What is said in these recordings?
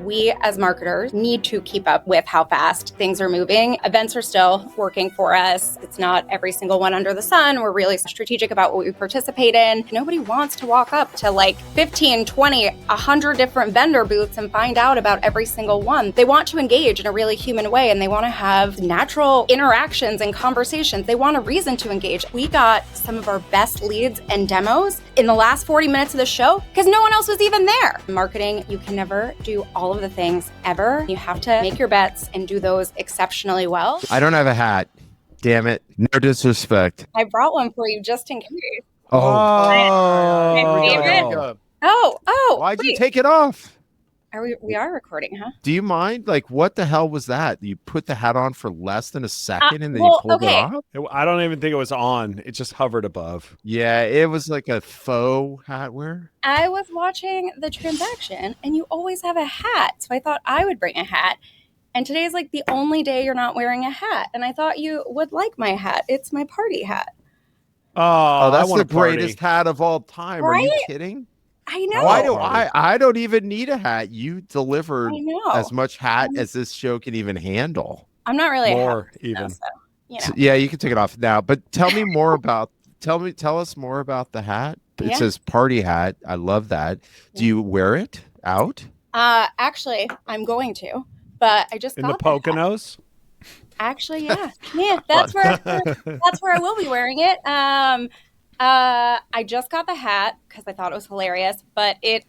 We as marketers need to keep up with how fast things are moving. Events are still working for us. It's not every single one under the sun. We're really strategic about what we participate in. Nobody wants to walk up to like 15, 20, 100 different vendor booths and find out about every single one. They want to engage in a really human way, and they want to have natural interactions and conversations. They want a reason to engage. We got some of our best leads and demos in the last 40 minutes of the show because no one else was even there. Marketing, you can never do all of the things ever. You have to make your bets and do those exceptionally well. I don't have a hat. Damn it. No disrespect. I brought one for you just in case. My favorite. Oh. Why'd you take it off? We are recording, huh? Do you mind? Like, what the hell was that? You put the hat on for less than a second and then you pulled it off? I don't even think it was on. It just hovered above. Yeah, it was like a faux hat wear. I was watching the transaction and you always have a hat. So I thought I would bring a hat. And today's like the only day you're not wearing a hat. And I thought you would like my hat. It's my party hat. Oh, that's the greatest hat of all time. Right? Are you kidding? I know. Why do I don't even need a hat. You delivered as much hat as this show can even handle. I'm not really more even. So, you know. So, yeah, you can take it off now. But tell me more about tell us more about the hat. It says party hat. I love that. Do you wear it out? Actually, I'm going to, but I just got in the Poconos. Actually, yeah. That's where I will be wearing it. I just got the hat because I thought it was hilarious, but it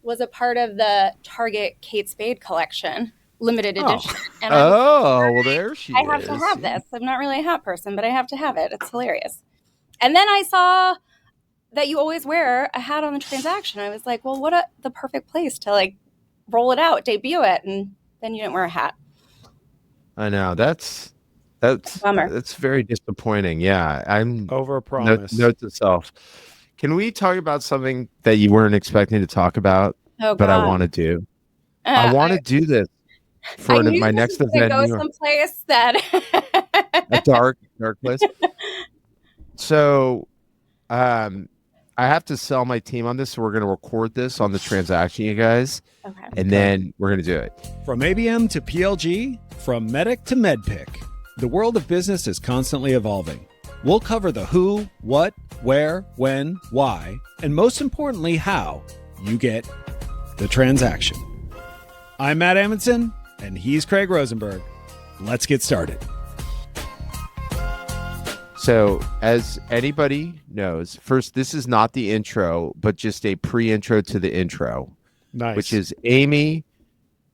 was a part of the Target Kate Spade collection, limited edition. And well, there she is. I have to have this. I'm not really a hat person, but I have to have it. It's hilarious. And then I saw that you always wear a hat on the transaction. I was like, well, the perfect place to like roll it out, debut it, and then you didn't wear a hat. I know that's very disappointing. Yeah, I'm over promise. Note to self. Can we talk about something that you weren't expecting to talk about, but I want to do? I want to do this for my next event. Go someplace that a dark place. So, I have to sell my team on this, so we're going to record this on the transaction, you guys. Okay. And then we're going to do it. From ABM to PLG, from Medic to MedPick, the world of business is constantly evolving. We'll cover the who, what, where, when, why, and most importantly, how you get the transaction. I'm Matt Amundson, and he's Craig Rosenberg. Let's get started. So, as anybody knows, first, this is not the intro, but just a pre-intro to the intro. Nice. Which is Amy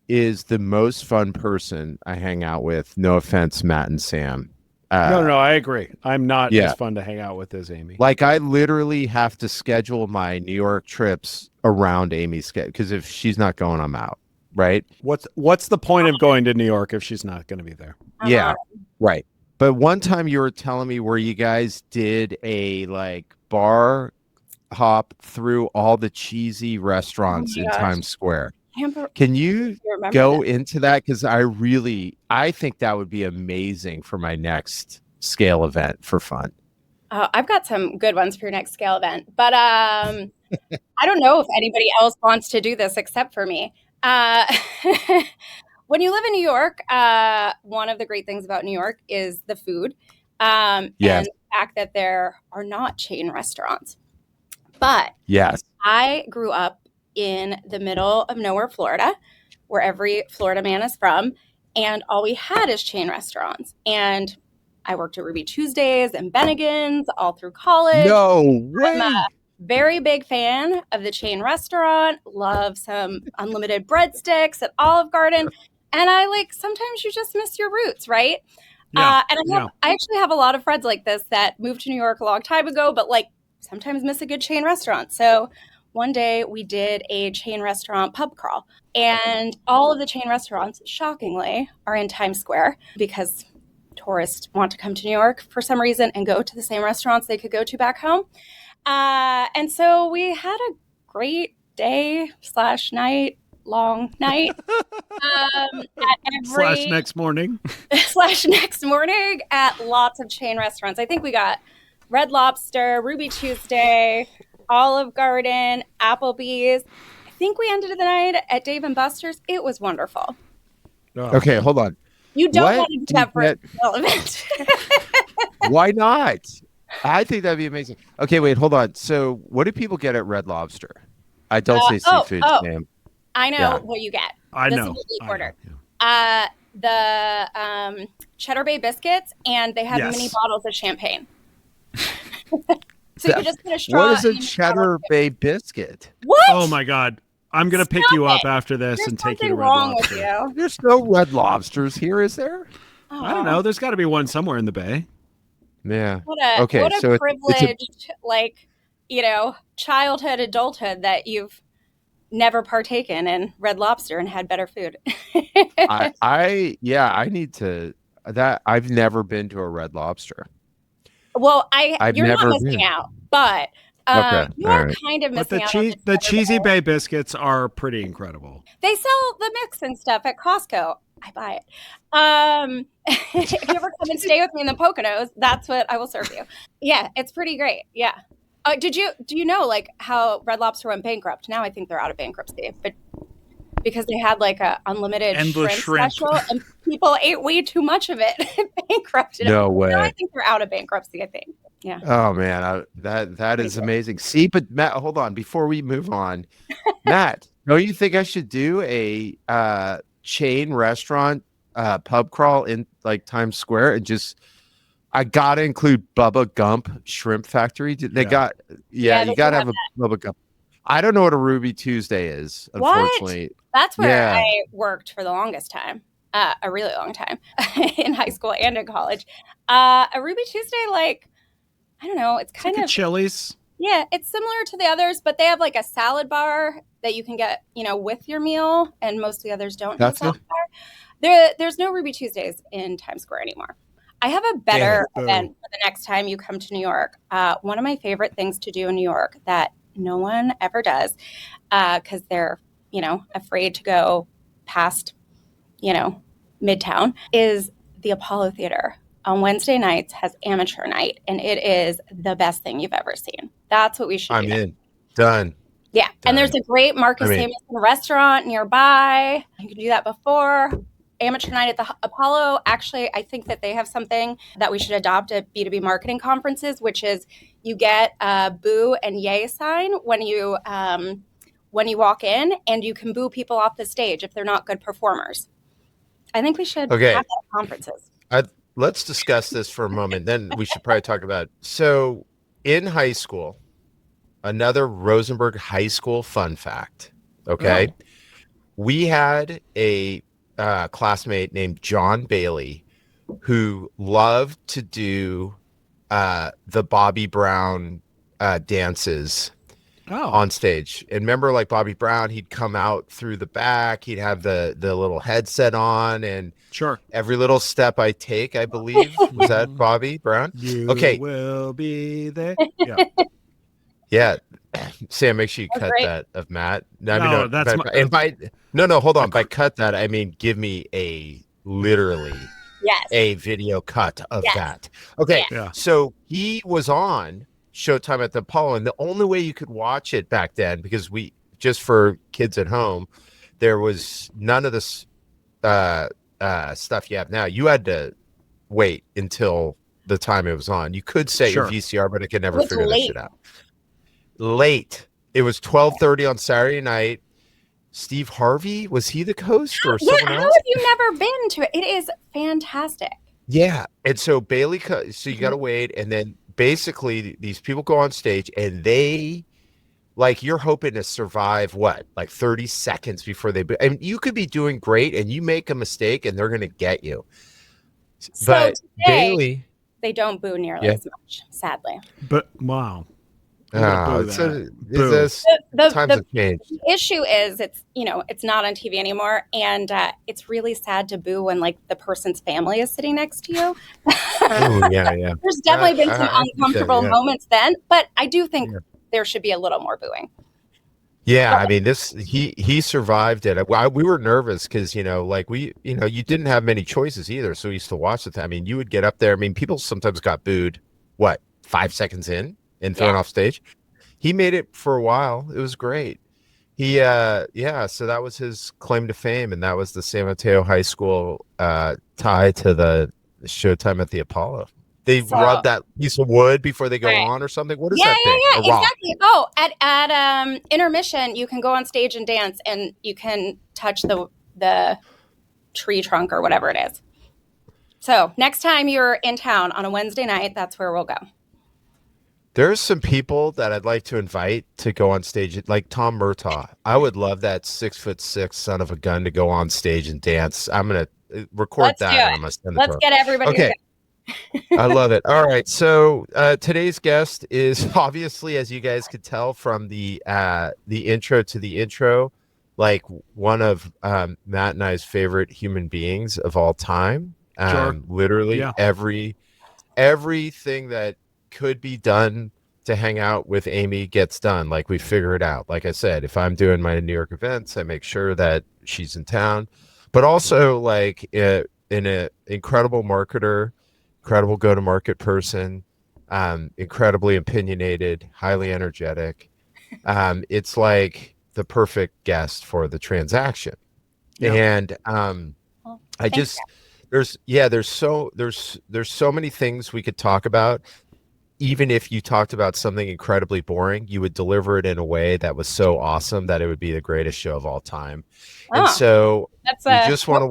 is the most fun person I hang out with. No offense, Matt and Sam. No, I agree. I'm not as fun to hang out with as Amy. Like, I literally have to schedule my New York trips around Amy's schedule, because if she's not going, I'm out. Right? What's the point of going to New York if she's not going to be there? Yeah, right. But one time you were telling me where you guys did a like bar hop through all the cheesy restaurants in Times Square. Can you go into that? Because I think that would be amazing for my next scale event for fun. I've got some good ones for your next scale event, but I don't know if anybody else wants to do this except for me. When you live in New York, one of the great things about New York is the food and the fact that there are not chain restaurants. But I grew up in the middle of nowhere, Florida, where every Florida man is from, and all we had is chain restaurants. And I worked at Ruby Tuesdays and Bennigan's all through college. No way. I'm a very big fan of the chain restaurant. Love some unlimited breadsticks at Olive Garden. And sometimes you just miss your roots, right? Yeah, I actually have a lot of friends like this that moved to New York a long time ago, but sometimes miss a good chain restaurant. So one day we did a chain restaurant pub crawl, and all of the chain restaurants, shockingly, are in Times Square because tourists want to come to New York for some reason and go to the same restaurants they could go to back home. And so we had a great day / night, long night. Slash next morning at lots of chain restaurants. I think we got Red Lobster, Ruby Tuesday, Olive Garden, Applebee's. I think we ended the night at Dave and Buster's. It was wonderful. Oh. Okay, hold on. You don't want to do that for a event. Why not? I think that'd be amazing. Okay, wait, hold on. So what do people get at Red Lobster? I don't say seafood, Sam. I know what you get. I know. This is a order. The Cheddar Bay biscuits, and they have mini bottles of champagne. So you just put a straw. What is a Cheddar Bay biscuit? What? Oh my God. I'm going to pick you up after this and take you to Red Lobster. There's no Red Lobsters here, is there? Oh. I don't know. There's got to be one somewhere in the Bay. Yeah. What a privileged, childhood, adulthood that you've never partaken in Red Lobster and had better food. I need to. I've never been to a Red Lobster. Well, you're not missing out, but you are kind of missing out. The Cheesy Bay biscuits are pretty incredible. They sell the mix and stuff at Costco. I buy it. If you ever come and stay with me in the Poconos, that's what I will serve you. Yeah, it's pretty great. Yeah. Do you know how Red Lobster went bankrupt? Now I think they're out of bankruptcy, but because they had a unlimited shrimp special and people ate way too much of it, bankrupted. No way. Now I think they're out of bankruptcy. I think. Yeah. Oh man, that is amazing. See, but Matt, hold on before we move on. Matt, don't you think I should do a chain restaurant pub crawl in Times Square and I gotta include Bubba Gump Shrimp Factory. You gotta have a Bubba Gump. I don't know what a Ruby Tuesday is, unfortunately. What? That's where I worked for the longest time, a really long time, in high school and in college. A Ruby Tuesday, I don't know, it's kind of Chili's. Yeah, it's similar to the others, but they have a salad bar that you can get, with your meal, and most of the others don't have a salad bar. There's no Ruby Tuesdays in Times Square anymore. I have a better event for the next time you come to New York. One of my favorite things to do in New York that no one ever does, because they're, afraid to go past, Midtown, is the Apollo Theater. On Wednesday nights has amateur night, and it is the best thing you've ever seen. That's what we should do. I'm in. Done. Yeah. Done. And there's a great Marcus Samuelson restaurant nearby. You can do that before. Amateur night at the Apollo. Actually, I think that they have something that we should adopt at B2B marketing conferences, which is you get a boo and yay sign when you walk in, and you can boo people off the stage if they're not good performers. I think we should have that at conferences. Let's discuss this for a moment. Then we should probably talk about. So in high school, another Rosenberg high school fun fact. Okay. Oh. We had a classmate named John Bailey who loved to do the Bobby Brown dances on stage. And remember, Bobby Brown, he'd come out through the back, he'd have the little headset on, and every little step I take, I believe, was that Bobby Brown? You will be there. Yeah. Sam, make sure you cut that of Matt. Hold on. By cut that, I mean give me a video cut of that. Okay. Yeah. So he was on Showtime at the Apollo, and the only way you could watch it back then, because just for kids at home, there was none of this stuff you have now. You had to wait until the time it was on. You could set your VCR, but it could never figure this shit out. Late. It was 12:30 on Saturday night. Steve Harvey, was he the host or someone else? How have you never been to it? It is fantastic. Yeah. And so Bailey, so you got to wait. And then basically these people go on stage and they, you're hoping to survive 30 seconds before they, and you could be doing great and you make a mistake and they're going to get you. So but today, Bailey, they don't boo nearly as much, sadly. But wow. Times have changed. The issue is it's not on TV anymore, and it's really sad to boo when the person's family is sitting next to you. Yeah. There's definitely been some uncomfortable moments then, but I do think there should be a little more booing. Yeah, I mean, he survived it. We were nervous because you didn't have many choices either, so we used to watch it. I mean, you would get up there. I mean, people sometimes got booed 5 seconds in and thrown off stage. He made it for a while. It was great. So that was his claim to fame, and that was the San Mateo High School tie to the showtime at the Apollo. They rub that piece of wood before they go on or something. What is that thing? Yeah, exactly. Oh, at intermission, you can go on stage and dance, and you can touch the tree trunk or whatever it is. So next time you're in town on a Wednesday night, that's where we'll go. There's some people that I'd like to invite to go on stage, like Tom Murtaugh. I would love that 6'6" son of a gun to go on stage and dance. I'm gonna record that. And I'm gonna send it. Let's get everybody. Okay. I love it. All right. So today's guest is obviously, as you guys could tell from the intro to the intro, like one of Matt and I's favorite human beings of all time. Sure. Literally everything that could be done to hang out with Amy gets done. Like, we figure it out. Like I said, if I'm doing my New York events, I make sure that she's in town, but also like in an incredible marketer, incredible go-to-market person, incredibly opinionated, highly energetic. It's like the perfect guest for the transaction. Yeah. And there's so many things we could talk about. Even if you talked about something incredibly boring, you would deliver it in a way that was so awesome that it would be the greatest show of all time. And so we just want to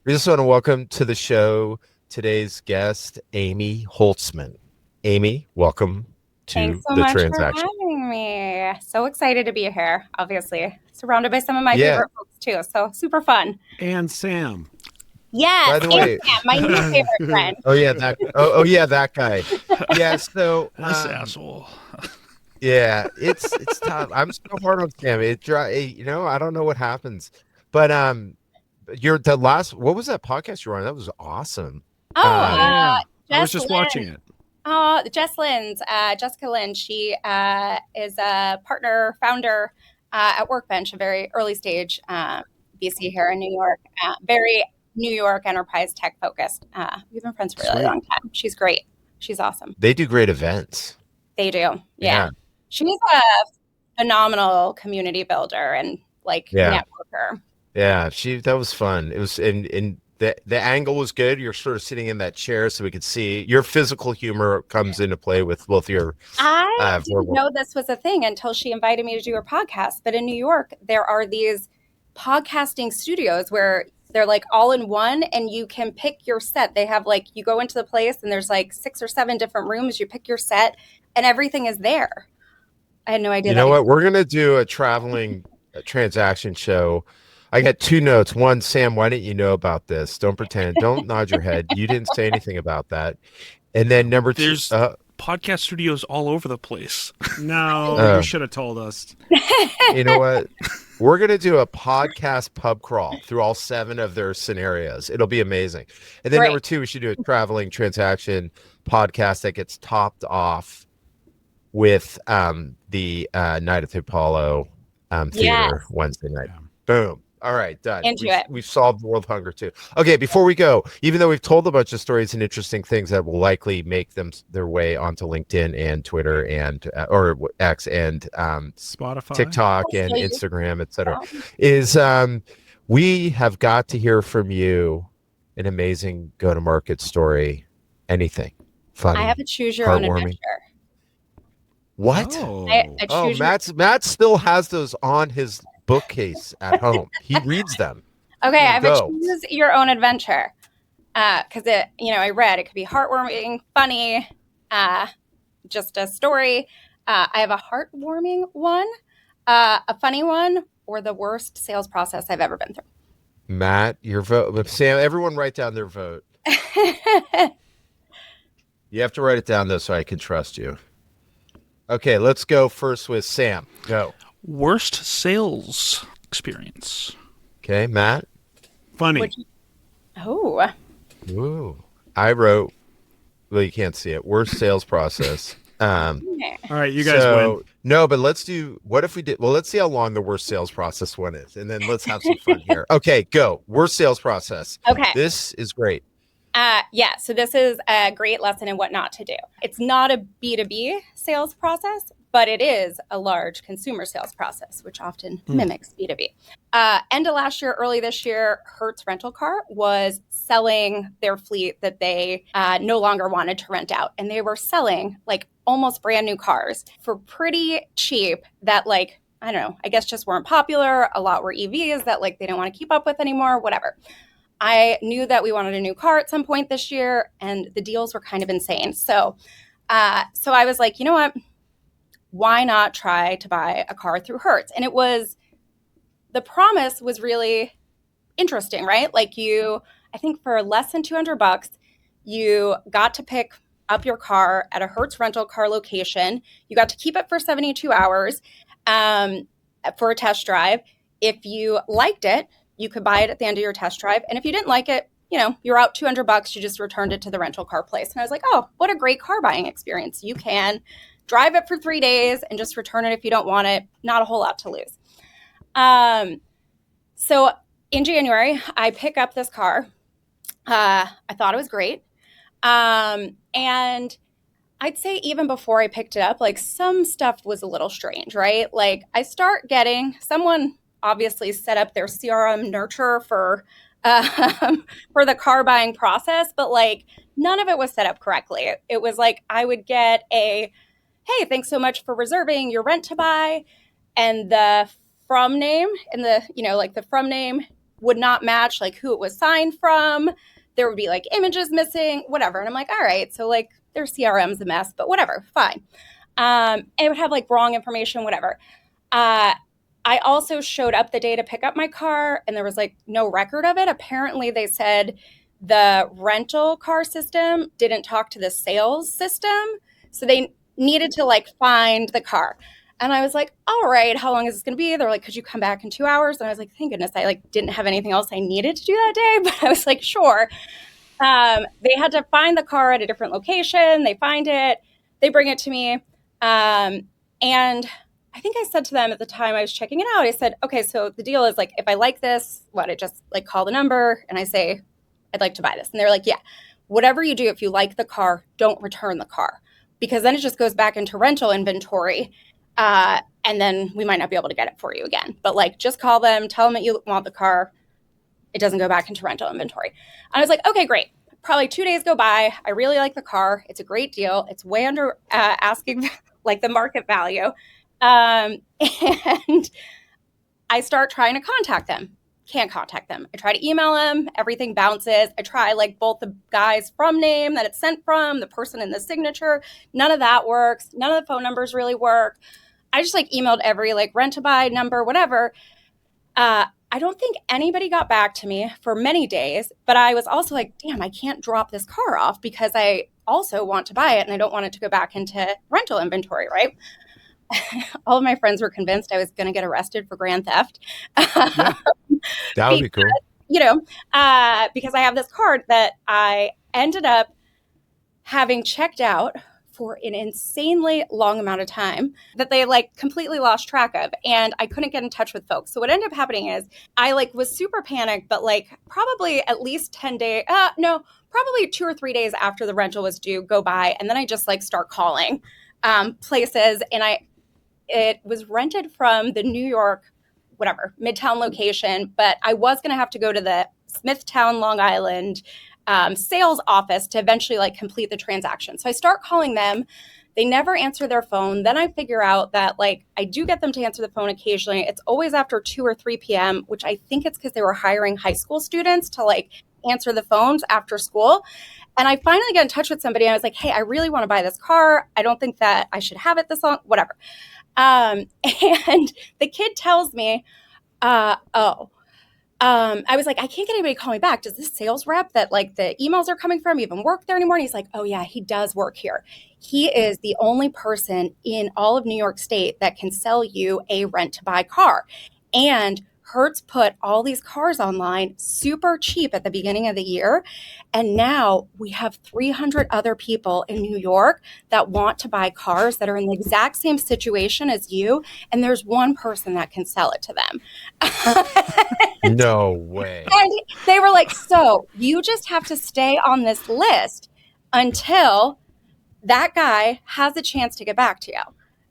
we just want to welcome to the show today's guest, Amy Holtzman. Amy, welcome to Thanks so the much transaction. for having me. So excited to be here. Obviously, surrounded by some of my favorite folks too. So super fun. And Sam. Yes, by the way, Sam, my new favorite friend. That guy. Yeah, so this asshole. Yeah, it's tough. I'm so hard on Sam. I don't know what happens, but what was that podcast you were on? That was awesome. I was just watching it. Jessica Lynn. She is a partner founder at Workbench, a very early stage VC here in New York. Very New York enterprise tech focused. We've been friends for a really long time. She's great. She's awesome. They do great events. They do. Yeah. She's a phenomenal community builder and networker. Yeah, that was fun. It was in the angle was good. You're sort of sitting in that chair so we could see your physical humor comes into play with both your I didn't know this was a thing until she invited me to do her podcast. But in New York, there are these podcasting studios where they're like all in one, and you can pick your set. They have you go into the place and there's 6 or 7 different rooms. You pick your set and everything is there. I had no idea. You know what? We're going to do a traveling transaction show. I got 2 notes. One, Sam, why didn't you know about this? Don't pretend. Don't nod your head. You didn't say anything about that. And then number 2. There's podcast studios all over the place. No, you should have told us. You know what? We're going to do a podcast pub crawl through all 7 of their scenarios. It'll be amazing. And then number 2, we should do a traveling transaction podcast that gets topped off with the Night at the Apollo theater Wednesday night. Yeah. Boom. All right, done. We've solved world hunger too. Okay, before we go, even though we've told a bunch of stories and interesting things that will likely make them their way onto LinkedIn and Twitter and or X and Spotify, TikTok and Instagram, etc., is we have got to hear from you an amazing go-to-market story. Anything funny? I have a choose your own adventure. What? Matt still has those on his bookcase at home. He reads them. Okay, I have a choose your own adventure. Because I read it could be heartwarming, funny, just a story. I have a heartwarming one, a funny one, or the worst sales process I've ever been through. Matt, your vote. Sam, everyone write down their vote. You have to write it down though so I can trust you. Okay, let's go first with Sam. Go. Worst sales experience. Okay, Matt. Funny. Ooh. I wrote, well, you can't see it. Worst sales process. All right, you guys win. No, but let's see how long the worst sales process one is. And then let's have some fun here. Okay, go. Worst sales process. Okay. This is great. So this is a great lesson in what not to do. It's not a B2B sales process, but it is a large consumer sales process, which often mimics B2B. End of last year, early this year, Hertz Rental Car was selling their fleet that they no longer wanted to rent out. And they were selling like almost brand new cars for pretty cheap that like, I don't know, I guess just weren't popular. A lot were EVs that like they didn't want to keep up with anymore, whatever. I knew that we wanted a new car at some point this year, and the deals were kind of insane. So I was like, you know what? Why not try to buy a car through Hertz? And the promise was really interesting, right? Like I think for less than $200, you got to pick up your car at a Hertz rental car location. You got to keep it for 72 hours for a test drive. If you liked it, you could buy it at the end of your test drive. And if you didn't like it, you're out $200. You just returned it to the rental car place. And I was like, oh, what a great car buying experience. You can drive it for 3 days and just return it if you don't want it. Not a whole lot to lose. So in January, I pick up this car. I thought it was great. And I'd say even before I picked it up, like some stuff was a little strange, right? Like I start getting someone obviously set up their CRM nurture for the car buying process, but like none of it was set up correctly. It was like I would get hey, thanks so much for reserving your rent to buy. And the from name and the from name would not match like who it was signed from. There would be like images missing, whatever. And I'm like, all right, so like their CRM's a mess, but whatever, fine. And it would have like wrong information, whatever. I also showed up the day to pick up my car and there was like no record of it. Apparently they said the rental car system didn't talk to the sales system. So they needed to like find the car. And I was like, all right, how long is this going to be? They're like, could you come back in 2 hours? And I was like, thank goodness I like didn't have anything else I needed to do that day. But I was like, sure. They had to find the car at a different location. They find it. They bring it to me. And I think I said to them at the time I was checking it out, I said, okay, so the deal is like, if I like this, I just like call the number and I say, I'd like to buy this. And they're like, yeah, whatever you do, if you like the car, don't return the car because then it just goes back into rental inventory. And then we might not be able to get it for you again. But like, just call them, tell them that you want the car. It doesn't go back into rental inventory. And I was like, okay, great. Probably 2 days go by. I really like the car. It's a great deal. It's way under asking like the market value. And I start trying to contact them. Can't contact them. I try to email them. Everything bounces. I try like both the guy's from name that it's sent from, the person in the signature. None of that works. None of the phone numbers really work. I just like emailed every like rent to buy number, whatever. I don't think anybody got back to me for many days, but I was also like, damn, I can't drop this car off because I also want to buy it and I don't want it to go back into rental inventory, right? All of my friends were convinced I was going to get arrested for grand theft. Yeah, that would be cool. Because I have this card that I ended up having checked out for an insanely long amount of time that they like completely lost track of. And I couldn't get in touch with folks. So what ended up happening is I like was super panicked, but like probably at least 10 days, probably 2 or 3 days after the rental was due go by. And then I just like start calling places. And it was rented from the New York, Midtown location, but I was going to have to go to the Smithtown, Long Island sales office to eventually like complete the transaction. So I start calling them. They never answer their phone. Then I figure out that like I do get them to answer the phone occasionally. It's always after 2 or 3 p.m., which I think it's because they were hiring high school students to like answer the phones after school. And I finally get in touch with somebody and I was like, hey, I really want to buy this car. I don't think that I should have it this long, whatever. And the kid tells me, I was like, I can't get anybody to call me back. Does this sales rep that like the emails are coming from even work there anymore? And he's like, oh yeah, he does work here. He is the only person in all of New York State that can sell you a rent to buy car. And Hertz put all these cars online super cheap at the beginning of the year. And now we have 300 other people in New York that want to buy cars that are in the exact same situation as you. And there's one person that can sell it to them. No way. And they were like, so you just have to stay on this list until that guy has a chance to get back to you.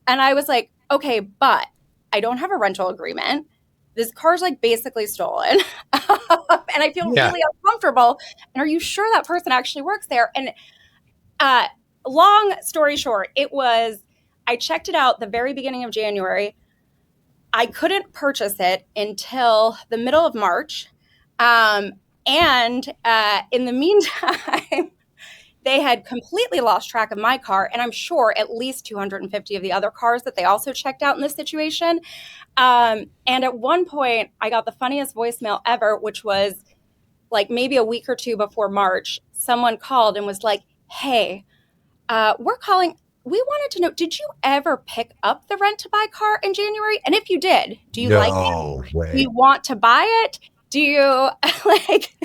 And I was like, okay, but I don't have a rental agreement. This car's like basically stolen. And I feel really uncomfortable. And are you sure that person actually works there? And long story short, I checked it out the very beginning of January. I couldn't purchase it until the middle of March. And in the meantime, they had completely lost track of my car, and I'm sure at least 250 of the other cars that they also checked out in this situation. And at one point, I got the funniest voicemail ever, which was like maybe a week or two before March. Someone called and was like, hey, we're calling. We wanted to know, did you ever pick up the rent-to-buy car in January? And if you did, do you like it? Way. Do you want to buy it? Do you like,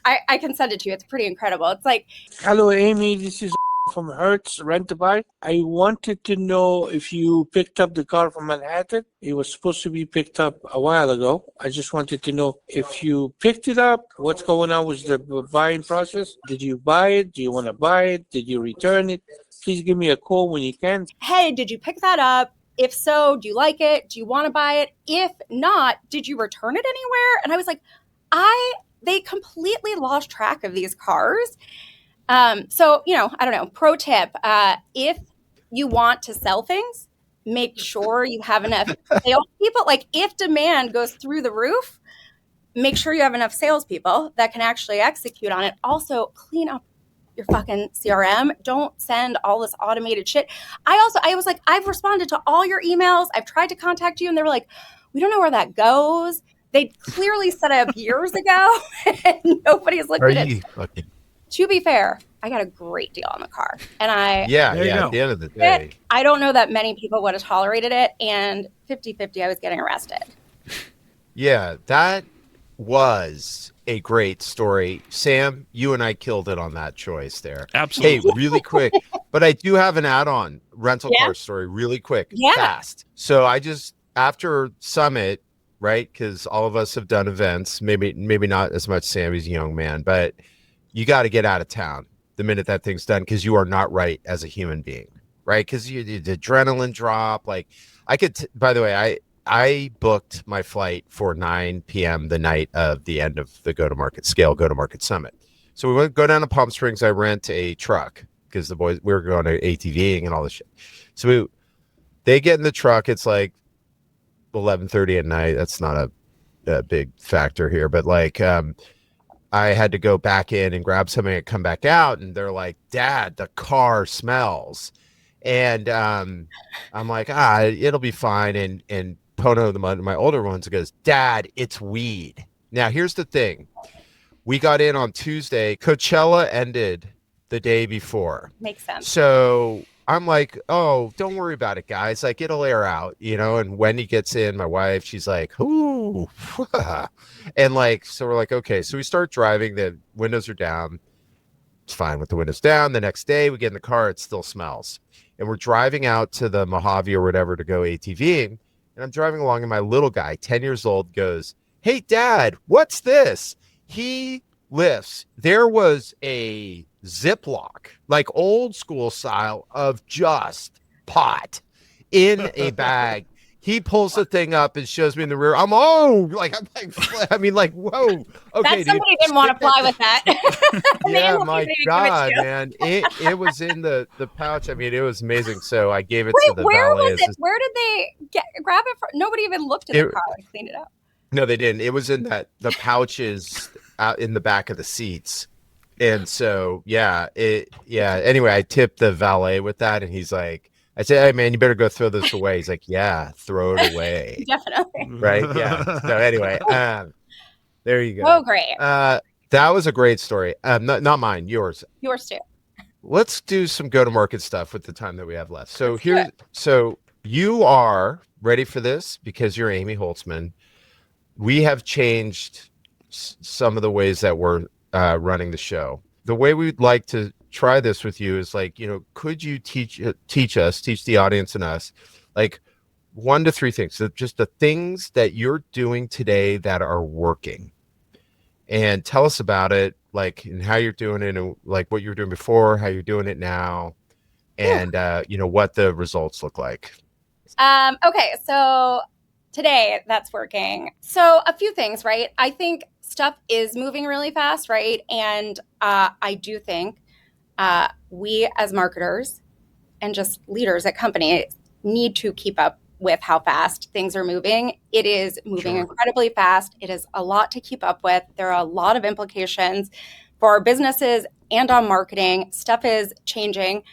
I can send it to you. It's pretty incredible. It's like, hello, Amy. This is from Hertz Rent-to-Buy. I wanted to know if you picked up the car from Manhattan. It was supposed to be picked up a while ago. I just wanted to know if you picked it up, what's going on with the buying process. Did you buy it? Do you want to buy it? Did you return it? Please give me a call when you can. Hey, did you pick that up? If so, do you like it? Do you want to buy it? If not, did you return it anywhere? And I was like, they completely lost track of these cars. So, I don't know, pro tip, if you want to sell things, make sure you have enough salespeople. Like if demand goes through the roof, make sure you have enough salespeople that can actually execute on it. Also, clean up your fucking CRM. Don't send all this automated shit. I was like, I've responded to all your emails. I've tried to contact you. And they were like, we don't know where that goes. They clearly set up years ago and nobody's looked at it. To be fair, I got a great deal on the car. And at the end of the day, I don't know that many people would have tolerated it. And 50-50, I was getting arrested. Yeah, that was a great story. Sam, you and I killed it on that choice there. Absolutely. Hey, really quick, but I do have an add-on rental car story really quick, fast. So I just, after Summit, right, because all of us have done events, maybe not as much Sam, he's a young man, but you got to get out of town the minute that thing's done because you are not right as a human being, right? Because the adrenaline drop. Like I could, by the way, I booked my flight for 9 p.m. the night of the end of the go-to-market summit. So we go down to Palm Springs. I rent a truck because the boys, we were going to ATVing and all this shit. So they get in the truck. It's like 11:30 at night. That's not a big factor here, but like, I had to go back in and grab something and come back out. And they're like, Dad, the car smells. And I'm like, it'll be fine. And Pono, my older ones, goes, Dad, it's weed. Now, here's the thing. We got in on Tuesday. Coachella ended the day before. Makes sense. So I'm like, oh, don't worry about it, guys. Like, it'll air out, And Wendy gets in, my wife, she's like, ooh. And like, so we're like, okay. So we start driving. The windows are down. It's fine with the windows down. The next day we get in the car. It still smells. And we're driving out to the Mojave or whatever to go ATVing. And I'm driving along and my little guy, 10 years old, goes, hey, Dad, what's this? He lifts. There was a Ziploc, like old school style of just pot in a bag. He pulls the thing up and shows me in the rear. I mean, like, whoa. Okay, that somebody didn't want to fly with that. Yeah, my God, man. It was in the pouch. I mean, it was amazing. So I gave it to the where valet. was it? Where did they grab it from? Nobody even looked at the car and cleaned it up. No, they didn't. It was in the pouches out in the back of the seats. And so, anyway, I tipped the valet with that. And he's like, I said, hey, man, you better go throw this away. He's like, yeah, throw it away. Definitely. Right? Yeah. So anyway, there you go. Oh, great. That was a great story. Not mine, yours. Yours too. Let's do some go-to-market stuff with the time that we have left. So you are ready for this because you're Amy Holtzman. We have changed some of the ways that we're running the show. The way we'd like to try this with you is like, could you teach the audience and us, like 1 to 3 things, so just the things that you're doing today that are working, and tell us about it, like, and how you're doing it, and like what you were doing before, how you're doing it now, and what the results look like. Okay, so today that's working. So a few things, right? I think stuff is moving really fast, right? And I do think we as marketers and just leaders at companies need to keep up with how fast things are moving. It is moving incredibly fast. It is a lot to keep up with. There are a lot of implications for our businesses and on marketing. Stuff is changing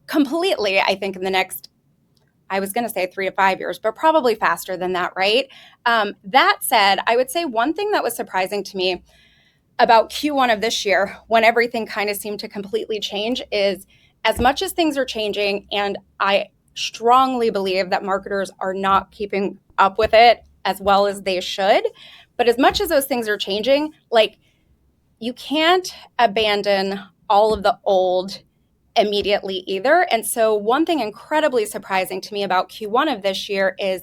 completely, I think, in the next, I was going to say 3 to 5 years, but probably faster than that, right? That said, I would say one thing that was surprising to me about Q1 of this year, when everything kind of seemed to completely change, is as much as things are changing, and I strongly believe that marketers are not keeping up with it as well as they should, but as much as those things are changing, like, you can't abandon all of the old immediately either. And so one thing incredibly surprising to me about Q1 of this year is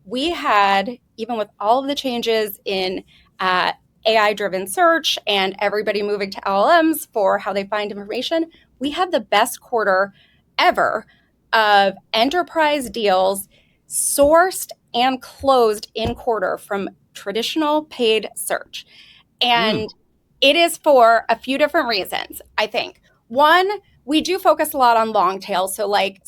we had, even with all of the changes in AI-driven search and everybody moving to LLMs for how they find information, we had the best quarter ever of enterprise deals sourced and closed in quarter from traditional paid search. And it is for a few different reasons, I think. One, we do focus a lot on long tail. So like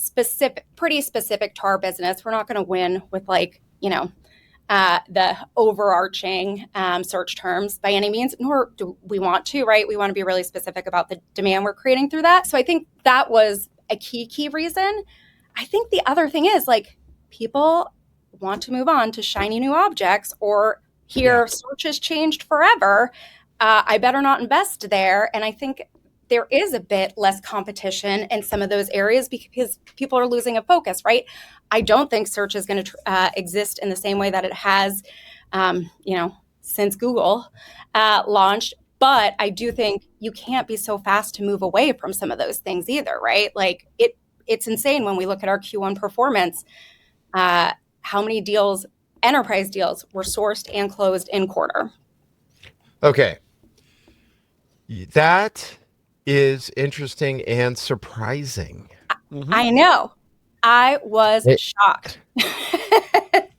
pretty specific to our business. We're not going to win with the overarching search terms by any means, nor do we want to, right? We want to be really specific about the demand we're creating through that. So I think that was a key reason. I think the other thing is, like, people want to move on to shiny new objects, or search has changed forever. I better not invest there. And I think there is a bit less competition in some of those areas because people are losing a focus, right? I don't think search is going to exist in the same way that it has, since Google launched. But I do think you can't be so fast to move away from some of those things either, right? Like, it's insane when we look at our Q1 performance, how many deals, enterprise deals, were sourced and closed in quarter. Okay. That is interesting and surprising. I know. I was shocked.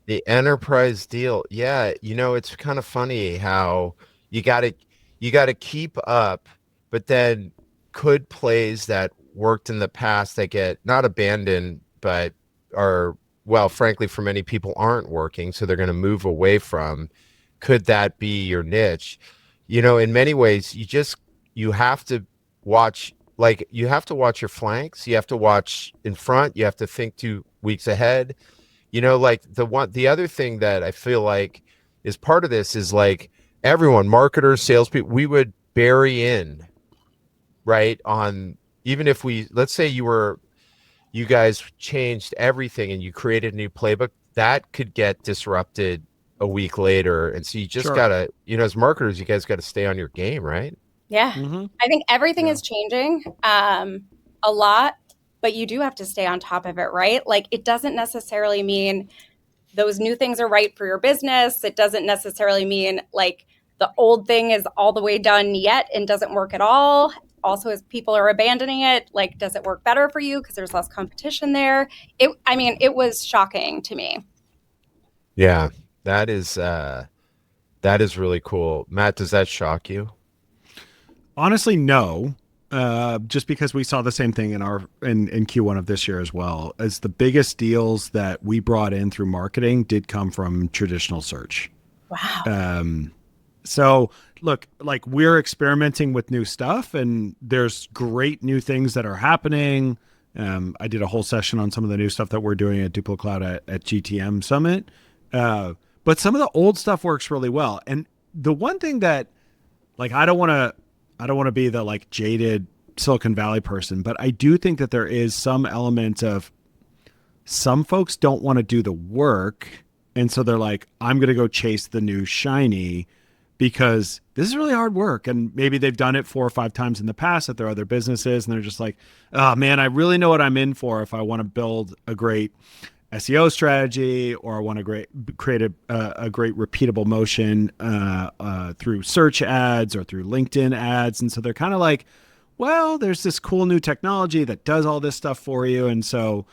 The enterprise deal. Yeah. It's kind of funny how you got to keep up, but then could plays that worked in the past that get not abandoned, but are, well, frankly, for many people aren't working. So they're going to move away from. Could that be your niche? In many ways, you have to watch, you have to watch your flanks. You have to watch in front. You have to think 2 weeks ahead. The other thing that I feel like is part of this is, like, everyone, marketers, salespeople, we would bury in, right, on, even if let's say you guys changed everything and you created a new playbook, that could get disrupted a week later. And so you just gotta, as marketers, you guys got to stay on your game, right? Yeah. I think everything is changing a lot, but you do have to stay on top of it, right? Like, it doesn't necessarily mean those new things are right for your business. It doesn't necessarily mean, like, the old thing is all the way done yet and doesn't work at all. Also, as people are abandoning it, like, does it work better for you because there's less competition there? It was shocking to me. Yeah, that is really cool. Matt, does that shock you? Honestly, no. Just because we saw the same thing in Q1 of this year as well, as the biggest deals that we brought in through marketing did come from traditional search. Wow. So look, like, we're experimenting with new stuff, and there's great new things that are happening. I did a whole session on some of the new stuff that we're doing at Duplo Cloud at GTM Summit. But some of the old stuff works really well. And the one thing that, like, I don't want to be the, like, jaded Silicon Valley person, but I do think that there is some element of some folks don't want to do the work. And so they're like, I'm going to go chase the new shiny because this is really hard work. And maybe they've done it 4 or 5 times in the past at their other businesses. And they're just like, oh man, I really know what I'm in for if I want to build a great SEO strategy, or I want to create a great repeatable motion through search ads or through LinkedIn ads. And so they're kind of like, well, there's this cool new technology that does all this stuff for you. And so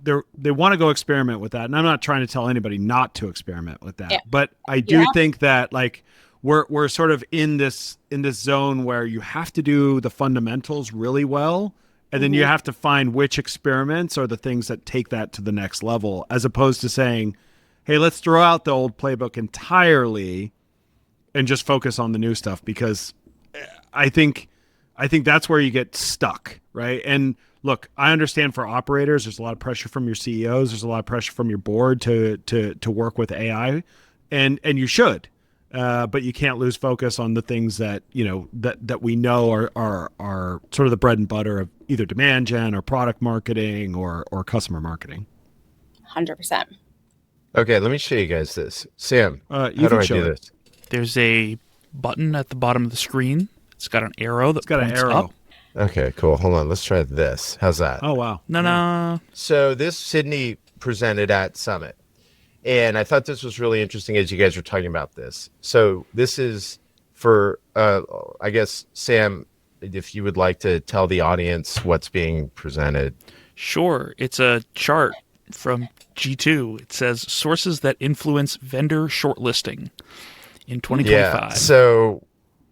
they want to go experiment with that. And I'm not trying to tell anybody not to experiment with that. Yeah. But I do think that like we're sort of in this zone where you have to do the fundamentals really well. And then you have to find which experiments are the things that take that to the next level, as opposed to saying, hey, let's throw out the old playbook entirely and just focus on the new stuff. Because I think that's where you get stuck, right? And look, I understand for operators, there's a lot of pressure from your CEOs. There's a lot of pressure from your board to work with AI, and you should. But you can't lose focus on the things that that we know are sort of the bread and butter of either demand gen or product marketing or customer marketing. 100%. Okay, let me show you guys this. Sam, how do I do this? There's a button at the bottom of the screen. It's got an arrow that points up. Okay, cool. Hold on. Let's try this. How's that? Oh, wow. No. So this Sydney presented at Summit. And I thought this was really interesting as you guys were talking about this. So this is for, I guess, Sam, if you would like to tell the audience what's being presented. Sure. It's a chart from G2. It says sources that influence vendor shortlisting in 2025. Yeah, so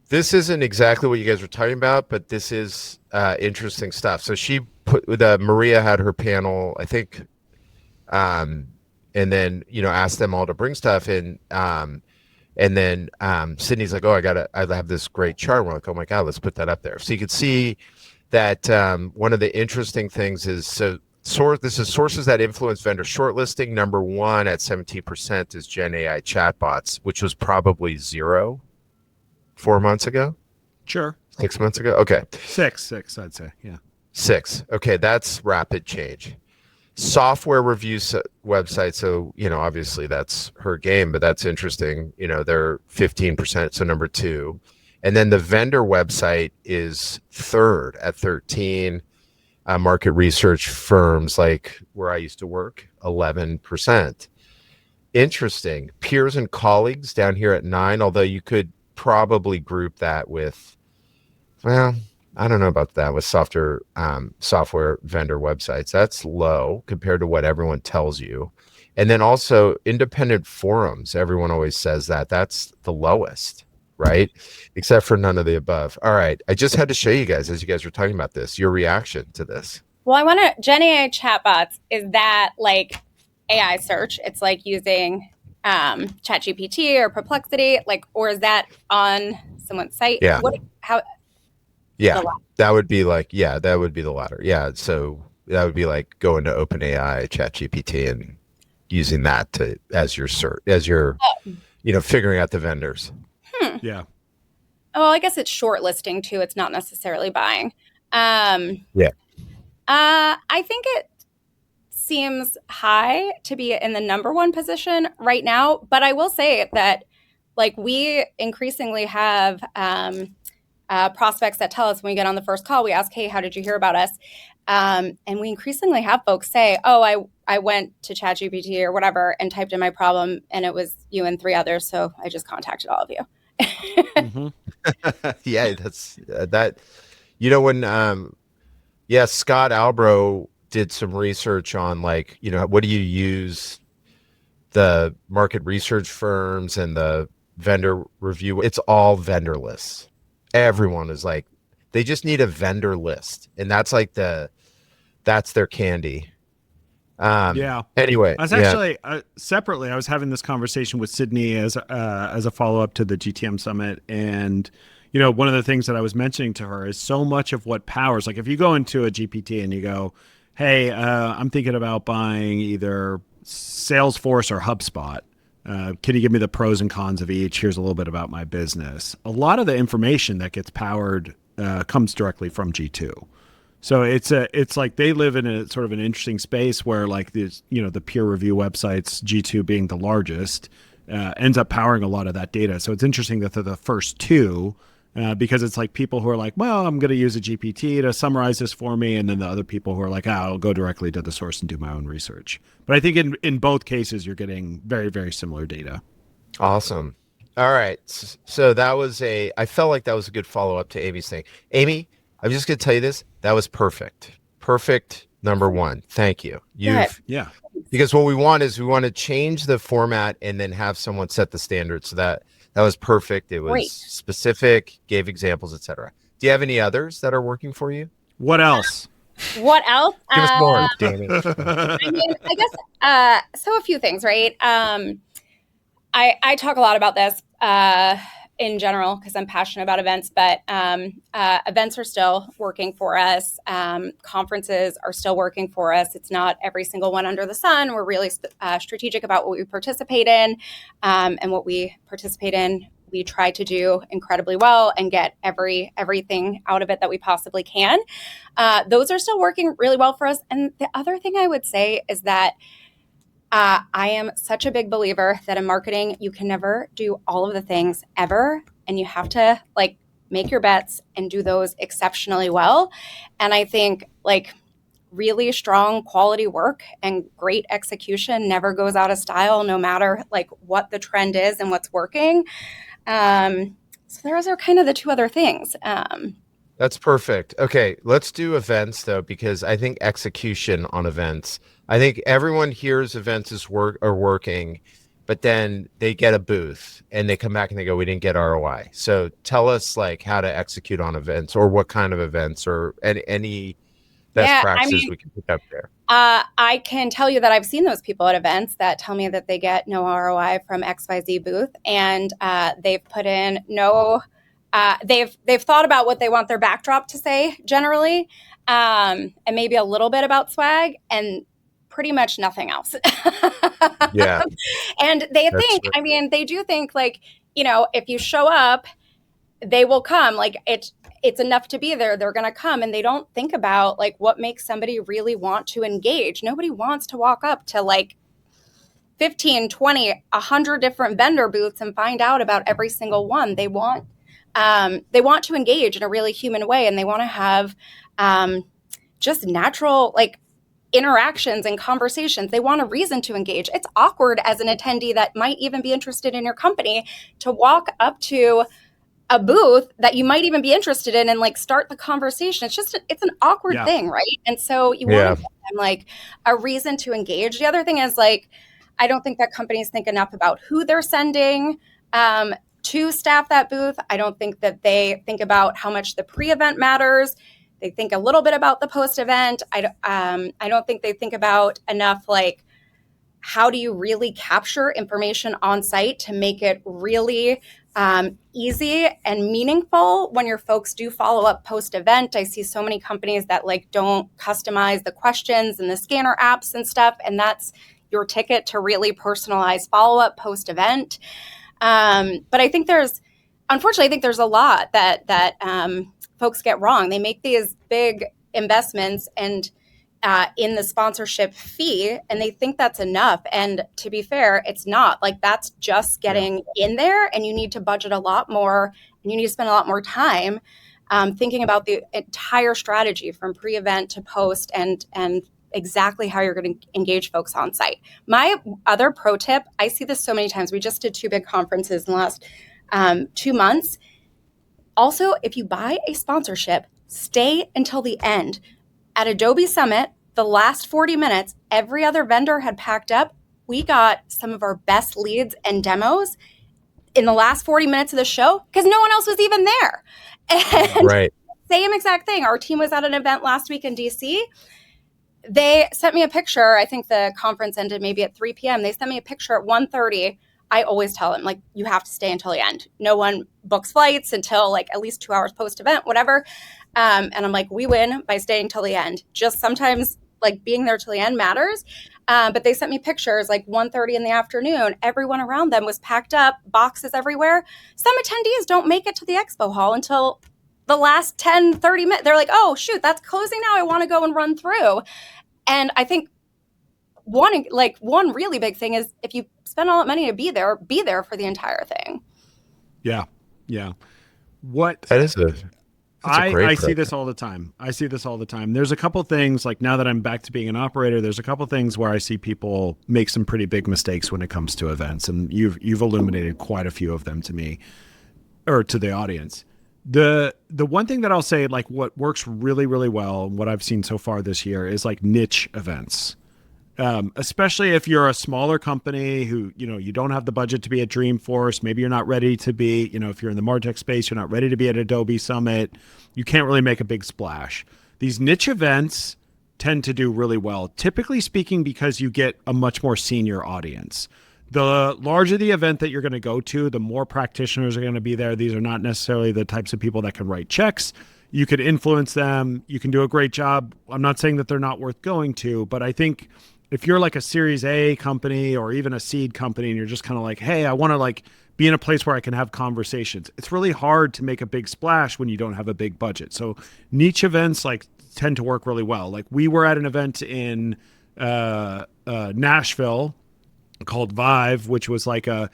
this isn't exactly what you guys were talking about, but this is interesting stuff. So she Maria had her panel, I think, and then asked them all to bring stuff in, and then Sydney's like, oh, I have this great chart. We're like, oh my god, let's put that up there. So you could see that one of the interesting things is this is sources that influence vendor shortlisting. Number one at 17% is Gen AI chatbots, which was probably 0 4 months ago. Sure. 6 months ago. Okay. Six, I'd say. Yeah. 6. Okay, that's rapid change. Software review website. So, obviously that's her game, but that's interesting. They're 15%. So number 2. And then the vendor website is 3rd at 13. Market research firms like where I used to work, 11%. Interesting. Peers and colleagues down here at 9, although you could probably group that with, well, I don't know about that with software vendor websites. That's low compared to what everyone tells you. And then also independent forums. Everyone always says that. That's the lowest, right? Except for none of the above. All right. I just had to show you guys, as you guys were talking about this, your reaction to this. Well, I want to, Gen AI chatbots, is that like AI search? It's like using ChatGPT or Perplexity, or is that on someone's site? Yeah. Yeah. That would be the latter. Yeah. So that would be like going to OpenAI, ChatGPT, and using that as your search, as you're, figuring out the vendors. Yeah. Oh, I guess it's shortlisting too. It's not necessarily buying. Yeah. I think it seems high to be in the number 1 position right now, but I will say that we increasingly have prospects that tell us when we get on the first call, we ask, hey, how did you hear about us? And we increasingly have folks say, oh, I went to ChatGPT or whatever and typed in my problem and it was you and 3 others. So I just contacted all of you. Mm-hmm. Yeah, that's that. When Scott Albro did some research on what do you use the market research firms and the vendor review? It's all vendor lists. Everyone is like, they just need a vendor list, and that's that's their candy. Yeah. Anyway, I was actually separately. I was having this conversation with Sydney as a follow up to the GTM summit, and one of the things that I was mentioning to her is so much of what powers. Like if you go into a GPT and you go, "Hey, I'm thinking about buying either Salesforce or HubSpot. Can you give me the pros and cons of each? Here's a little bit about my business." A lot of the information that gets powered comes directly from G2. So it's like they live in a sort of an interesting space where the peer review websites, G2 being the largest, ends up powering a lot of that data. So it's interesting that they're the first 2 because it's like people who are like, well, I'm going to use a GPT to summarize this for me. And then the other people who are like, I'll go directly to the source and do my own research. But I think in both cases, you're getting very, very similar data. Awesome. All right. So I felt like that was a good follow-up to Amy's thing. Amy, I'm just going to tell you this. That was perfect. Perfect number one. Thank you. Yeah. Because what we want is we want to change the format and then have someone set the standard. So that was perfect. It was Great. specific, gave examples, etc. Do you have any others that are working for you? What else? What else? Give us more, damn it. I mean, I guess, so a few things, right? I talk a lot about this in general because I'm passionate about events, but events are still working for us. Conferences are still working for us. It's not every single one under the sun. We're really strategic about what we participate in, and what we participate in, we try to do incredibly well and get everything out of it that we possibly can. Those are still working really well for us. And the other thing I would say is that I am such a big believer that in marketing, you can never do all of the things ever. And you have to like make your bets and do those exceptionally well. And I think like really strong quality work and great execution never goes out of style, no matter like what the trend is and what's working. So those are kind of the two other things. That's perfect. Okay, let's do events though, because I think execution on events, I think everyone hears events are working, but then they get a booth and they come back and they go, we didn't get ROI. So tell us like how to execute on events or what kind of events or any best practices we can pick up there. I can tell you that I've seen those people at events that tell me that they get no ROI from XYZ booth, and they've put in they've thought about what they want their backdrop to say generally, and maybe a little bit about swag and pretty much nothing else. Yeah. And they think, I mean, they do think like, you know, if you show up, they will come. Like it's enough to be there. They're going to come, and they don't think about like what makes somebody really want to engage. Nobody wants to walk up to like 15, 20, 100 different vendor booths and find out about every single one. They want to engage in a really human way, and they want to have just natural like interactions and conversations. They want a reason to engage. It's awkward as an attendee that might even be interested in your company to walk up to a booth that you might even be interested in and like start the conversation. It's an awkward thing, right? And so you want to give them like a reason to engage. The other thing is like, I don't think that companies think enough about who they're sending to staff that booth. I don't think that they think about how much the pre-event matters. They think a little bit about the post-event. I don't think they think about enough like, how do you really capture information on site to make it really easy and meaningful when your folks do follow up post-event? I see so many companies that like don't customize the questions and the scanner apps and stuff, and that's your ticket to really personalize follow-up post-event. But I think unfortunately, there's a lot that folks get wrong. They make these big investments and in the sponsorship fee, and they think that's enough. And to be fair, it's not. Like that's just getting in there, and you need to budget a lot more, and you need to spend a lot more time thinking about the entire strategy from pre-event to post and exactly how you're going to engage folks on site. My other pro tip, I see this so many times. We just did 2 big conferences in the last 2 months. Also, if you buy a sponsorship, stay until the end. At Adobe Summit, the last 40 minutes, every other vendor had packed up. We got some of our best leads and demos in the last 40 minutes of the show because no one else was even there. And same exact thing. Our team was at an event last week in DC. They sent me a picture. I think the conference ended maybe at 3 p.m. They sent me a picture at 1:30. I always tell them, like, you have to stay until the end. No one books flights until like at least 2 hours post-event, whatever. And I'm like, we win by staying till the end. Just sometimes like being there till the end matters. But they sent me pictures like 1:30 in the afternoon. Everyone around them was packed up, boxes everywhere. Some attendees don't make it to the expo hall until the last 10, 30 minutes. They're like, oh, shoot, that's closing now. I want to go and run through. And I think one really big thing is if you spend all that money to be there for the entire thing. Yeah. Yeah. I see this all the time. There's a couple things like now that I'm back to being an operator, there's a couple things where I see people make some pretty big mistakes when it comes to events. And you've illuminated quite a few of them to me or to the audience. The one thing that I'll say, like what works really, really well, and what I've seen so far this year is like niche events. Especially if you're a smaller company who, you don't have the budget to be at Dreamforce. Maybe you're not ready to be, if you're in the MarTech space, you're not ready to be at Adobe Summit. You can't really make a big splash. These niche events tend to do really well, typically speaking, because you get a much more senior audience. The larger the event that you're going to go to, the more practitioners are going to be there. These are not necessarily the types of people that can write checks. You could influence them. You can do a great job. I'm not saying that they're not worth going to, but I think if you're like a Series A company or even a seed company and you're just kind of like, hey, I want to like be in a place where I can have conversations, it's really hard to make a big splash when you don't have a big budget. So niche events like tend to work really well. Like we were at an event in Nashville called Vive, which was like a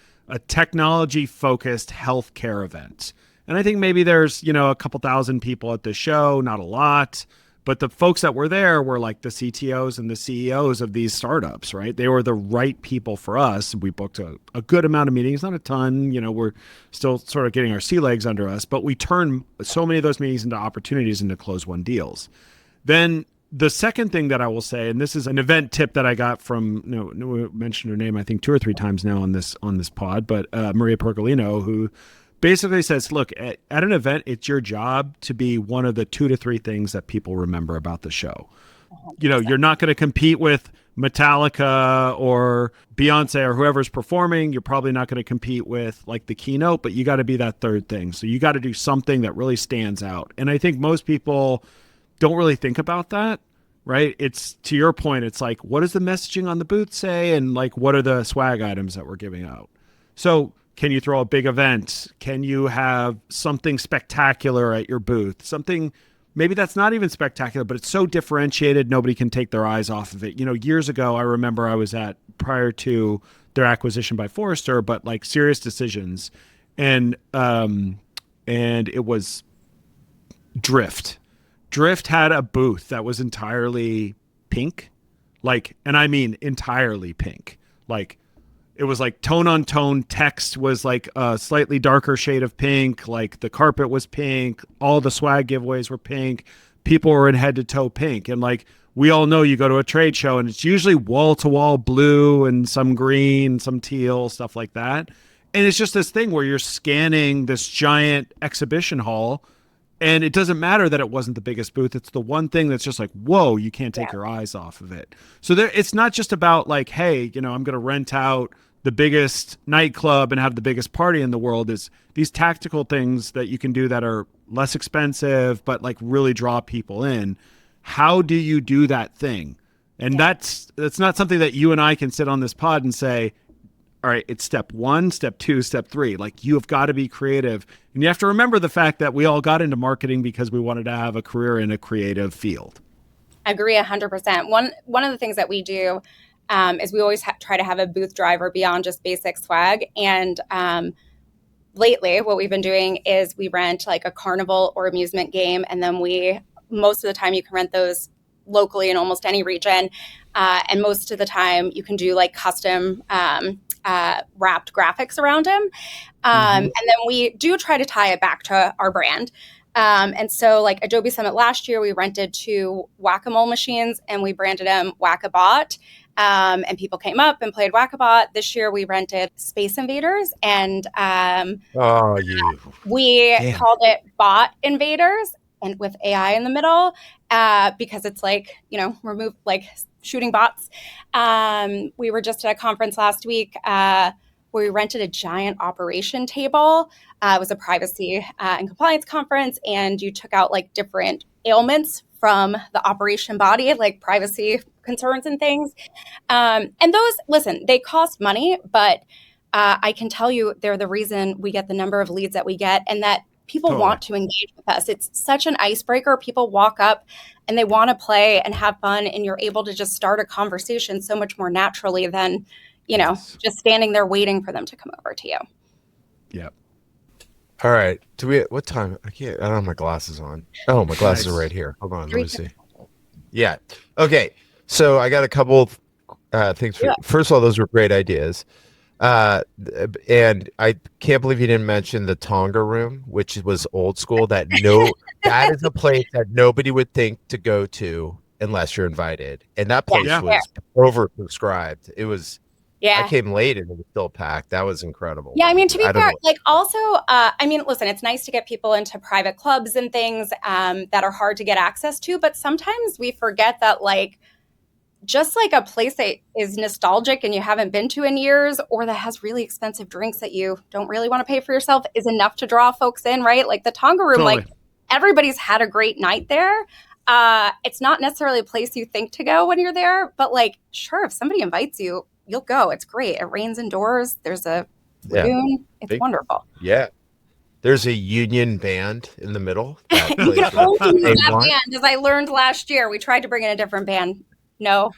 technology focused healthcare event. And I think maybe there's, a couple thousand people at the show, not a lot. But the folks that were there were like the CTOs and the CEOs of these startups, right? They were the right people for us. We booked a good amount of meetings, not a ton. We're still sort of getting our sea legs under us, but we turned so many of those meetings into opportunities and to close won deals. Then the second thing that I will say, and this is an event tip that I got from, we mentioned her name, I think 2 or 3 times now on this pod, but Maria Pergolino, who basically says, look, at an event, it's your job to be one of the 2 to 3 things that people remember about the show. 100%. You're not going to compete with Metallica or Beyonce or whoever's performing. You're probably not going to compete with like the keynote, but you got to be that third thing. So you got to do something that really stands out. And I think most people don't really think about that, right? It's, to your point, it's like, what does the messaging on the booth say? And like, what are the swag items that we're giving out? So can you throw a big event? Can you have something spectacular at your booth? Something maybe that's not even spectacular, but it's so differentiated, nobody can take their eyes off of it. Years ago, I remember I was at, prior to their acquisition by Forrester, but like Serious Decisions, and it was Drift. Drift had a booth that was entirely pink, and I mean entirely pink, it was like tone on tone. Text was like a slightly darker shade of pink. Like the carpet was pink. All the swag giveaways were pink. People were in head to toe pink. And like we all know, you go to a trade show and it's usually wall to wall blue and some green, some teal, stuff like that. And it's just this thing where you're scanning this giant exhibition hall. And it doesn't matter that it wasn't the biggest booth. It's the one thing that's just like, whoa, you can't take your eyes off of it. So it's not just about like, hey, I'm going to rent out the biggest nightclub and have the biggest party in the world. Is these tactical things that you can do that are less expensive, but like really draw people in. How do you do that thing? And that's not something that you and I can sit on this pod and say, all right, it's step 1, step 2, step 3. Like you have got to be creative. And you have to remember the fact that we all got into marketing because we wanted to have a career in a creative field. I agree 100%. One of the things that we do is we always try to have a booth driver beyond just basic swag. And lately, what we've been doing is we rent like a carnival or amusement game. And then most of the time you can rent those locally in almost any region. And most of the time you can do like custom wrapped graphics around them. And then we do try to tie it back to our brand. And so like Adobe Summit last year, we rented 2 whack-a-mole machines and we branded them Whack-a-Bot. And people came up and played Whack-a-Bot. This year we rented Space Invaders and we called it Bot Invaders and with AI in the middle because it's like, remove like shooting bots. We were just at a conference last week where we rented a giant operation table. It was a privacy and compliance conference, and you took out like different ailments from the operation body, like privacy concerns and things. And those, listen, they cost money, but I can tell you they're the reason we get the number of leads that we get and that people want to engage with us. It's such an icebreaker. People walk up and they want to play and have fun, and you're able to just start a conversation so much more naturally than, just standing there waiting for them to come over to you. Yep. All right. What time? I don't have my glasses on. Oh, my glasses are right here. Hold on. Let me see. Yeah. Okay. So I got a couple of things. First of all, those were great ideas. And I can't believe you didn't mention the Tonga room, which was old school. That is a place that nobody would think to go to unless you're invited. And that place Yeah. was oversubscribed. It was. I Yeah. came late and it was still packed. That was incredible. Yeah, I mean, to be I don't fair, know. like also, I mean, listen, it's nice to get people into private clubs and things that are hard to get access to, but sometimes we forget that like just like a place that is nostalgic and you haven't been to in years, or that has really expensive drinks that you don't really want to pay for yourself, is enough to draw folks in, right? Like the Tonga room, Totally. like everybody's had a great night there. It's not necessarily a place you think to go when you're there, but like, sure, if somebody invites you, you'll go. It's great. It rains indoors. There's a lagoon. It's wonderful. Yeah. There's a union band in the middle. You can only use that band, as I learned last year. We tried to bring in a different band. No.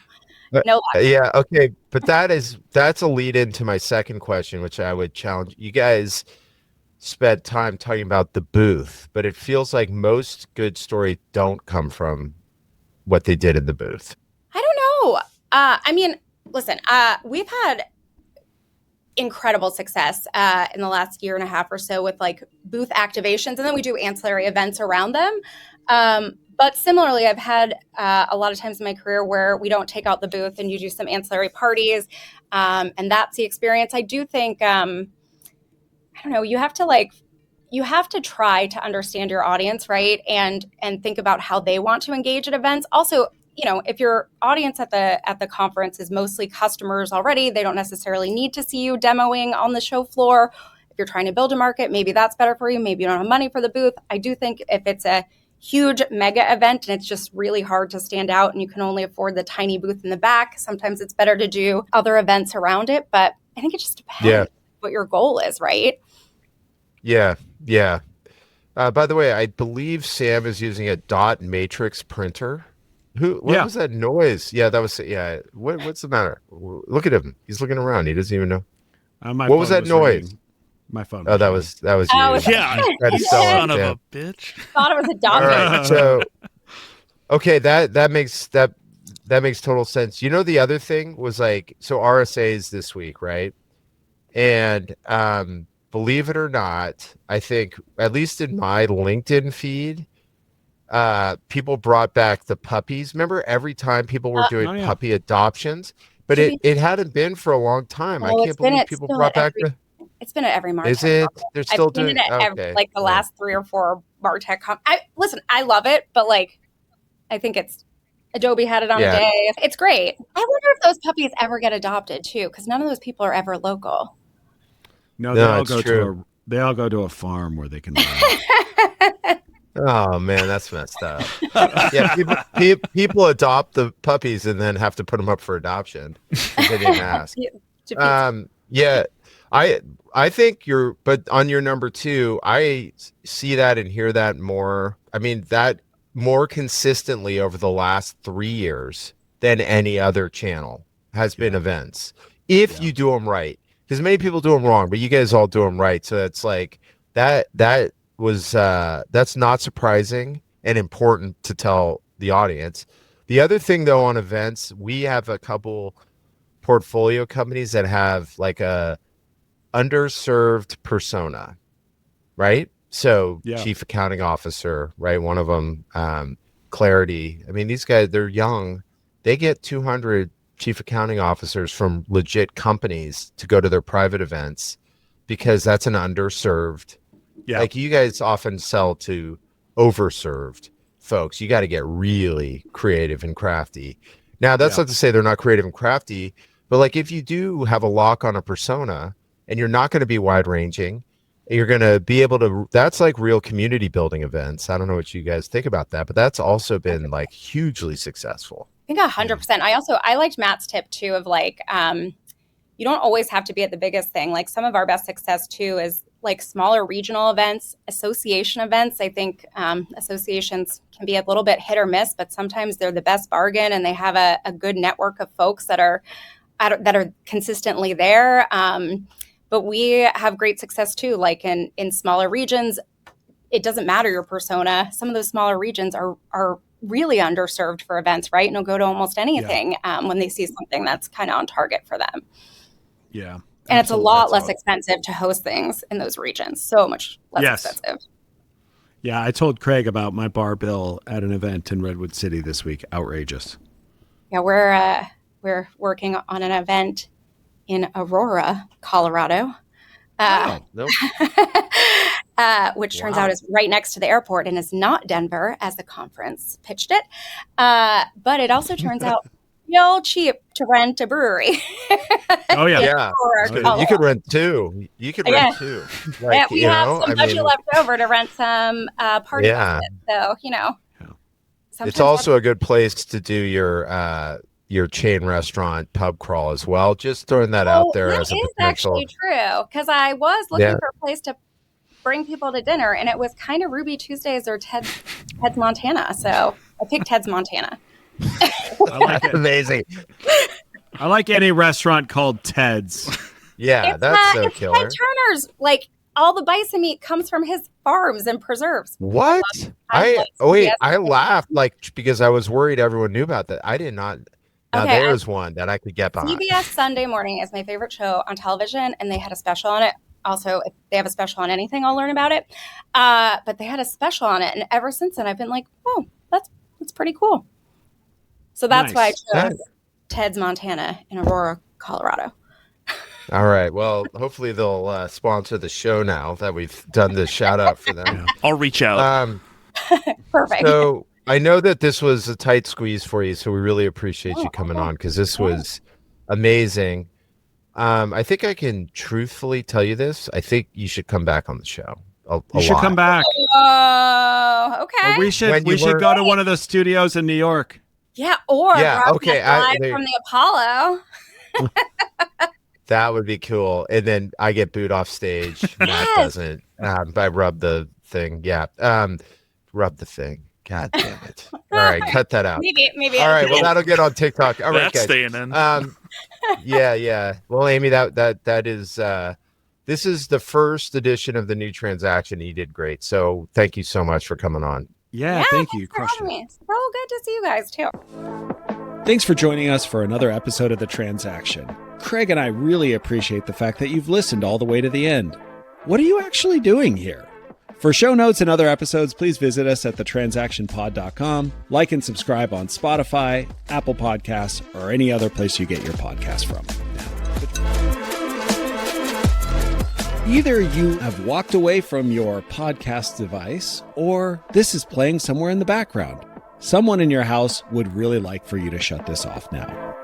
Yeah. Okay. But that's a lead into my second question, which I would challenge. You guys spent time talking about the booth, but it feels like most good stories don't come from what they did in the booth. I don't know. I mean, listen, we've had incredible success in the last year and a half or so with like booth activations, and then we do ancillary events around them. But similarly, I've had a lot of times in my career where we don't take out the booth and you do some ancillary parties, and that's the experience. I do think, I don't know, you have to try to understand your audience, right? And think about how they want to engage at events. Also, you know, if your audience at the conference is mostly customers already, they don't necessarily need to see you demoing on the show floor. If you're trying to build a market, maybe that's better for you. Maybe you don't have money for the booth. I do think if it's a huge mega event and it's just really hard to stand out and you can only afford the tiny booth in the back, sometimes it's better to do other events around it. But I think it just depends what your goal is, right? Yeah. Yeah. By the way, I believe Sam is using a dot matrix printer. What was that noise? Yeah, that was, what's the matter? Look at him. He's looking around. He doesn't even know. What was that noise? Ringing. My phone. Oh, that was you. Yeah, son of a bitch. Thought it was a dog. All right, so okay, that makes total sense. You know, the other thing was like, so RSAs this week, right? And believe it or not, I think at least in my LinkedIn feed, people brought back the puppies. Remember, every time people were doing puppy adoptions, but it hadn't been for a long time. I can't believe people brought back it's been at every MarTech. Is it? They're still doing it at every, like the last 3 or 4 MarTech. I love it, but like, I think it's Adobe had it on a day. It's great. I wonder if those puppies ever get adopted too, because none of those people are ever local. No, they all go to a farm where they can. Oh man, that's messed up. Yeah, people adopt the puppies and then have to put them up for adoption because they didn't ask. Yeah, I think but on your number 2, I see that and hear that more. I mean, that more consistently over the last 3 years than any other channel has been events. If you do them right, because many people do them wrong, but you guys all do them right. So it's like that's not surprising and important to tell the audience. The other thing though, on events, we have a couple portfolio companies that have like a underserved persona, right? So chief accounting officer, right? One of them, Clarity. I mean, these guys, they're young. They get 200 chief accounting officers from legit companies to go to their private events because that's an underserved. Yeah. Like you guys often sell to overserved folks. You got to get really creative and crafty. Now, that's not to say they're not creative and crafty, but like if you do have a lock on a persona and you're not going to be wide ranging, you're going to be able to, that's like real community building events. I don't know what you guys think about that, but that's also been like hugely successful. I think 100%. I liked Matt's tip too of like, you don't always have to be at the biggest thing. Like some of our best success too is like smaller regional events, association events. I think associations can be a little bit hit or miss, but sometimes they're the best bargain and they have a good network of folks that are consistently there. But we have great success too, like in smaller regions. It doesn't matter your persona. Some of those smaller regions are really underserved for events, right? And they'll go to almost anything when they see something that's kind of on target for them. Yeah. And it's a lot less expensive to host things in those regions. So much less expensive. Yeah, I told Craig about my bar bill at an event in Redwood City this week. Outrageous. Yeah, we're working on an event in Aurora, Colorado. Which turns out is right next to the airport and is not Denver, as the conference pitched it. But it also turns out real cheap to rent a brewery. Oh yeah, you could rent two. You could rent two. Like, we have some budget left over to rent some party buses. So it's also a good place to do your chain restaurant pub crawl as well. Just throwing that out there as a potential. That is actually true, because I was looking for a place to bring people to dinner, and it was kind of Ruby Tuesdays or Ted's Montana. So I picked Ted's Montana. I like it. Amazing. I like any restaurant called Ted's. Yeah, that's so killer. Ted Turner's, like, all the bison meat comes from his farms and preserves. What? I laughed because I was worried everyone knew about that. I did not. Now there's one that I could get behind. CBS Sunday Morning is my favorite show on television, and they had a special on it. Also, if they have a special on anything, I'll learn about it. But they had a special on it, and ever since then, I've been like, oh, that's pretty cool. So that's why I chose Ted's Montana in Aurora, Colorado. All right. Well, hopefully they'll sponsor the show now that we've done this shout out for them. I'll reach out. Perfect. So I know that this was a tight squeeze for you, so we really appreciate you coming on because this was amazing. I think I can truthfully tell you this. I think you should come back on the show. You should come back. Oh, okay. Or we should go to one of the studios in New York. Yeah, or live from the Apollo. That would be cool. And then I get booed off stage. Matt doesn't. I rub the thing. Yeah. Rub the thing. God damn it. All right, cut that out. Maybe. All right, well, that'll get on TikTok. All right, that's guys. Staying in. Yeah. Well, Amy, that is this is the first edition of the new transaction. You did great. So thank you so much for coming on. Yeah, thank you. Crushed it. So good to see you guys too. Thanks for joining us for another episode of The Transaction. Craig and I really appreciate the fact that you've listened all the way to the end. What are you actually doing here? For show notes and other episodes, please visit us at thetransactionpod.com. Like and subscribe on Spotify, Apple Podcasts, or any other place you get your podcast from. Either you have walked away from your podcast device, or this is playing somewhere in the background. Someone in your house would really like for you to shut this off now.